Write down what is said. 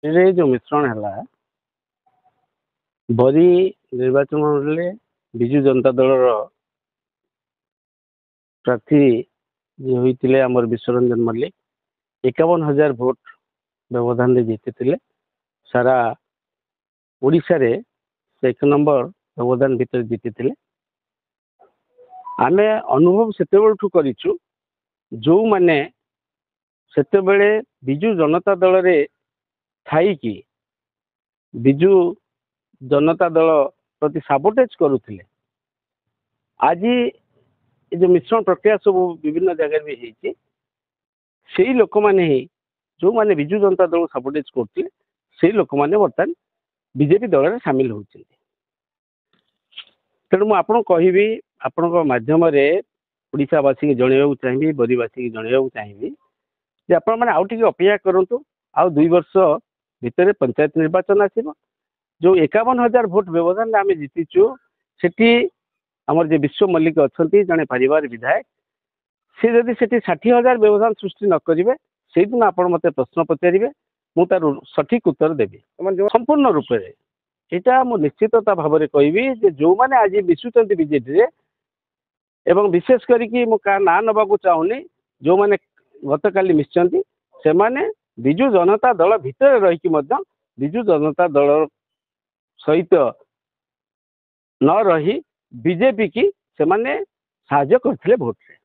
ये जो मिश्रण है बरी निर्वाचन मंडल विजु जनता दल प्रार्थी जी होते आमर विश्वरंजन मल्लिक 51,000 भोट व्यवधान जीति सारा ओडिशा रे से 1 नंबर व्यवधान भितर जीति आमे अनुभव से करूँ जो माने सेते विजु जनता दल रे थाई कि विजु जनता दल प्रति साबोटेज करुले आज ये जो मिश्रण प्रक्रिया सब विभिन्न जगह भी है से लोक मैंने ही जो माने विजु जनता दल साबोटेज करते से लोक मैंने बर्तमान बीजेपी दल में सामिल होती तेणु मुझे कहबी आपण मध्यम ओडावासी की जनवाक चाहिए बरीवासी की जनवाक चाहिए आपण मैंने आउ टे अपेक्षा करूँ आउ 2 वर्ष भितर पंचायत निर्वाचन आसो जो 51,000 भोट व्यवधान आम जीतिचु से आमर जो विश्व मल्लिक अच्छा जड़े पारिवार विधायक सी जदि से 60,000 व्यवधान सृष्टि न करेंगे से दिन आप मत प्रश्न पचारे मुझे सठिक उत्तर देवी संपूर्ण रूप से यहाँ मुझे निश्चितता भाव में कहबी जो मैंने आज मिशुं बीजेपी एवं विशेष करके ना नवाक चाहूनी जो मैंने गत काली मिशिंट से माने विजु जनता दल भितर रहीकि विजु जनता दल सहित न रही बीजेपी की से माने साहाय्य करथिले भोट रे।